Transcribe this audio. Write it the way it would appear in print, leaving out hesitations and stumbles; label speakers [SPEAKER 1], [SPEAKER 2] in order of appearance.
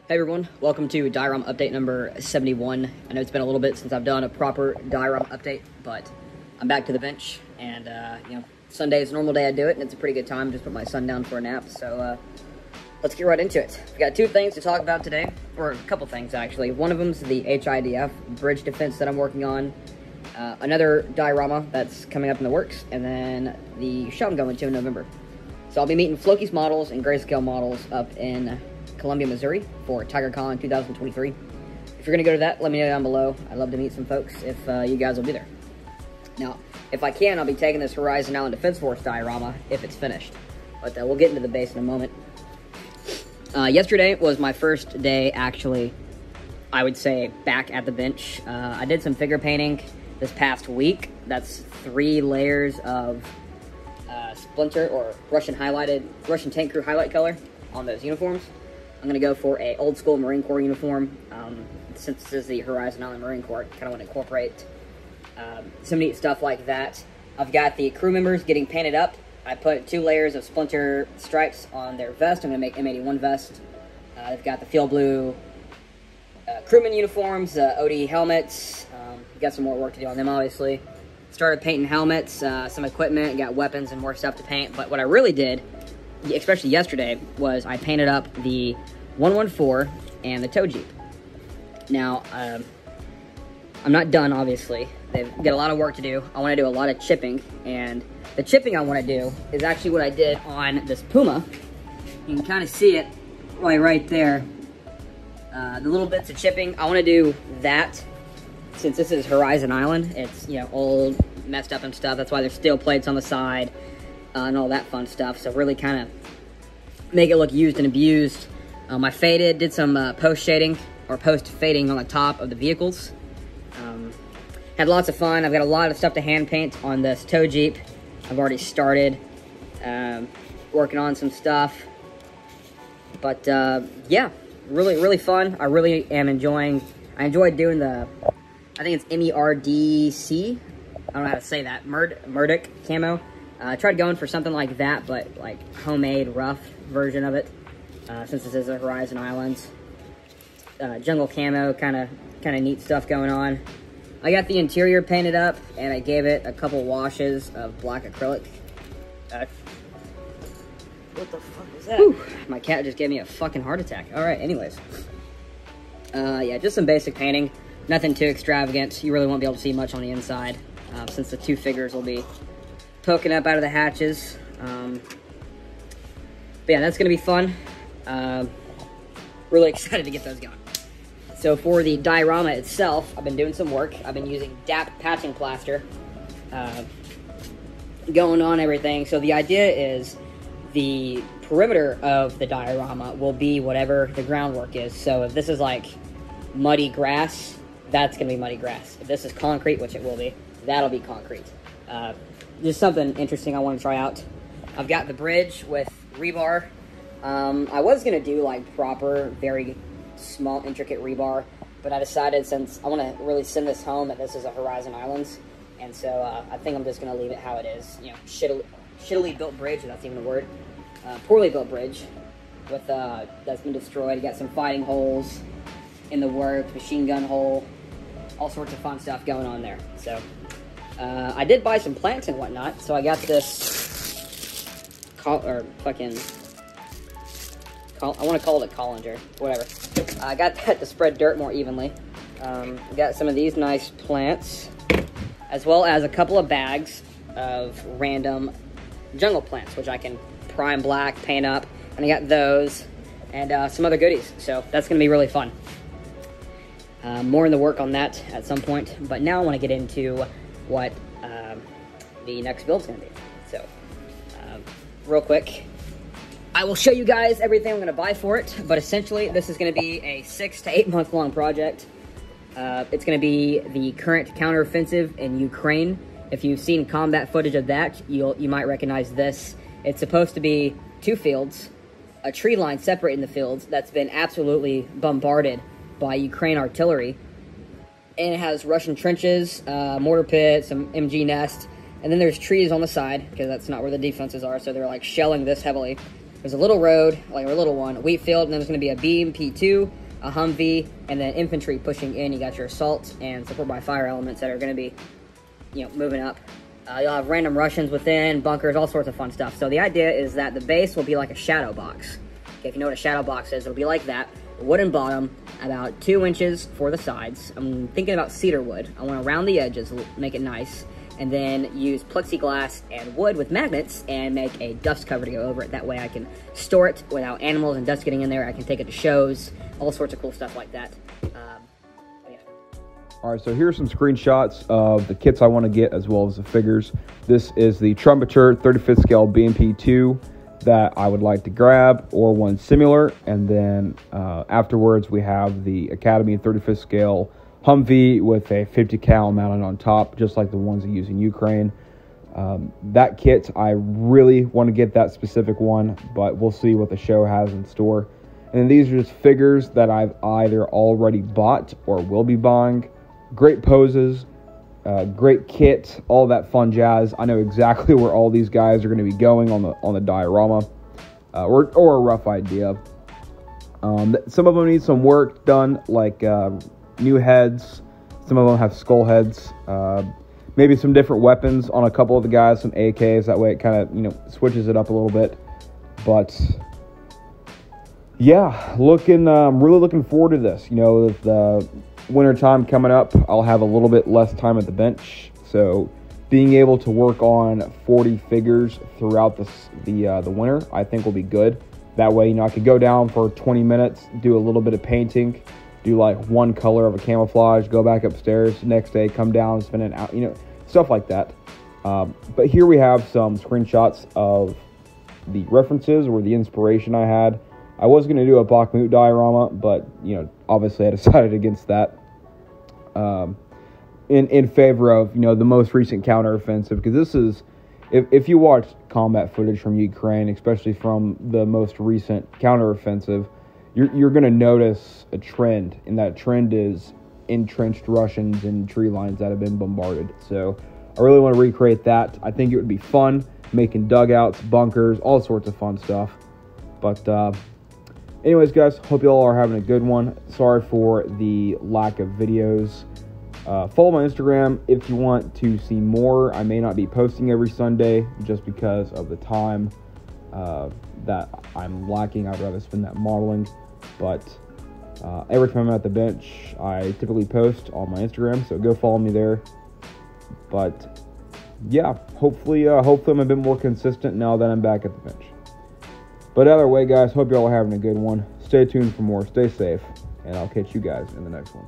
[SPEAKER 1] Hey everyone, welcome to diorama update number 71. I know it's been a little bit since I've done a proper diorama update, but I'm back to the bench, and Sunday is a normal day I do it, and it's a pretty good time. Just put my son down for a nap, so let's get right into it. We got two things to talk about today, or a couple things actually. One of them is the HIDF bridge defense that I'm working on, another diorama that's coming up in the works, and then the show I'm going to in November. So I'll be meeting Floki's models and GrayScaleModels up in Columbia, Missouri for TigerCon2023. If you're going to go to that, let me know down below. I'd love to meet some folks if you guys will be there. Now, if I can, I'll be taking this Horizon Island Defense Force diorama if it's finished. But we'll get into the base in a moment. Yesterday was my first day, actually, I would say, back at the bench. I did some figure painting this past week. That's 3 layers of Splinter or Russian tank crew highlight color on those uniforms. I'm going to go for a old school Marine Corps uniform. Since this is the Horizon Island Marine Corps, I kind of want to incorporate some neat stuff like that. I've got the crew members getting painted up. I put 2 layers of Splinter stripes on their vest. I'm going to make M81 vest. They've got the Field Blue crewman uniforms, OD helmets. Got some more work to do on them, obviously. Started painting helmets, some equipment, got weapons and more stuff to paint. But what I really did, especially yesterday, was I painted up the 114 and the tow Jeep. Now, I'm not done, obviously. They've got a lot of work to do. I want to do a lot of chipping, and the chipping I want to do is actually what I did on this Puma. You can kind of see it right there. The little bits of chipping, I want to do that. Since this is Horizon Island, it's, old, messed up and stuff. That's why there's steel plates on the side and all that fun stuff. So really kind of make it look used and abused. I did some post shading or post fading on the top of the vehicles. Had lots of fun. I've got a lot of stuff to hand paint on this tow Jeep. I've already started working on some stuff. But yeah, really fun. I really am enjoying. I enjoyed doing the, I think it's MERDC. I don't know how to say that. Murdoch camo. I tried going for something like that, but like homemade, rough version of it. Since this is a Horizon Islands. Jungle camo, kind of neat stuff going on. I got the interior painted up, and I gave it a couple washes of black acrylic. What the fuck was that? Whew, my cat just gave me a fucking heart attack. All right, anyways. Yeah, just some basic painting. Nothing too extravagant. You really won't be able to see much on the inside, since the 2 figures will be poking up out of the hatches. But yeah, that's going to be fun. Really excited to get those going. So for the diorama itself, I've been doing some work. I've been using DAP patching plaster, going on everything. So the idea is the perimeter of the diorama will be whatever the groundwork is. So if this is like muddy grass, that's going to be muddy grass. If this is concrete, which it will be, that'll be concrete. Just something interesting I want to try out. I've got the bridge with rebar. I was going to do like proper, very small, intricate rebar, but I decided since I want to really send this home that this is a Horizon Islands, and so I think I'm just going to leave it how it is. Shittily built bridge, if that's even a word. Poorly built bridge with that's been destroyed. You got some fighting holes in the works, machine gun hole, all sorts of fun stuff going on there. So I did buy some plants and whatnot, so I got this I want to call it a colander, whatever. I got that to spread dirt more evenly. Got some of these nice plants, as well as a couple of bags of random jungle plants, which I can prime black, paint up, and I got those, and some other goodies. So that's going to be really fun. More in the work on that at some point, but now I want to get into what the next build's going to be. So, real quick, I will show you guys everything I'm going to buy for it, but essentially this is going to be a 6 to 8 month long project. It's going to be the current counteroffensive in Ukraine. If you've seen combat footage of that, you might recognize this. It's supposed to be 2 fields, a tree line separating the fields that's been absolutely bombarded by Ukraine artillery, and it has Russian trenches, mortar pits, some MG nest, and then there's trees on the side, because that's not where the defenses are, so they're like shelling this heavily. there's a little road, like a little one, a wheat field, and then there's going to be a BMP2, a Humvee, and then infantry pushing in. You got your assault and support by fire elements that are going to be, you know, moving up. You'll have random Russians within, bunkers, all sorts of fun stuff. So the idea is that the base will be like a shadow box. Okay, if you know what a shadow box is, it'll be like that. Wooden bottom, about 2 inches for the sides. I'm thinking about cedar wood. I want to round the edges, make it nice, and then use plexiglass and wood with magnets and make a dust cover to go over it. That way I can store it without animals and dust getting in there. I can take it to shows, all sorts of cool stuff like that. Yeah.
[SPEAKER 2] All right, so here's some screenshots of the kits I want to get as well as the figures. This is the Trumpeter 35th scale BMP2 that I would like to grab, or one similar, and then afterwards we have the Academy 35th scale Humvee with a 50 cal mounted on top, just like the ones they use in Ukraine. That kit, I really want to get that specific one, but we'll see what the show has in store. And then these are just figures that I've either already bought or will be buying. Great poses, great kit, all that fun jazz. I know exactly where all these guys are going to be going on the diorama, or a rough idea. Some of them need some work done, like new heads. Some of them have skull heads. Maybe some different weapons on a couple of the guys, some AKs. That way it kind of, you know, switches it up a little bit. But yeah, really looking forward to this. You know, with the winter time coming up, I'll have a little bit less time at the bench, so being able to work on 40 figures throughout the winter, I think will be good. That way, you know, I could go down for 20 minutes, do a little bit of painting, do like one color of a camouflage, go back upstairs, next day come down, spend an hour, you know, stuff like that. But here we have some screenshots of the references or the inspiration I had. I was going to do a Bakhmut diorama, but, you know, obviously I decided against that in favor of, you know, the most recent counteroffensive, because this is, if you watch combat footage from Ukraine, especially from the most recent counteroffensive, you're going to notice a trend, and that trend is entrenched Russians in tree lines that have been bombarded. So I really want to recreate that. I think it would be fun, making dugouts, bunkers, all sorts of fun stuff. But anyways, guys, hope you all are having a good one. Sorry for the lack of videos. Follow my Instagram if you want to see more. I may not be posting every Sunday just because of the time that I'm lacking. I'd rather spend that modeling. But every time I'm at the bench, I typically post on my Instagram, so go follow me there. But yeah, hopefully I'm a bit more consistent now that I'm back at the bench. But either way, guys, hope you all are having a good one. Stay tuned for more. Stay safe, and I'll catch you guys in the next one.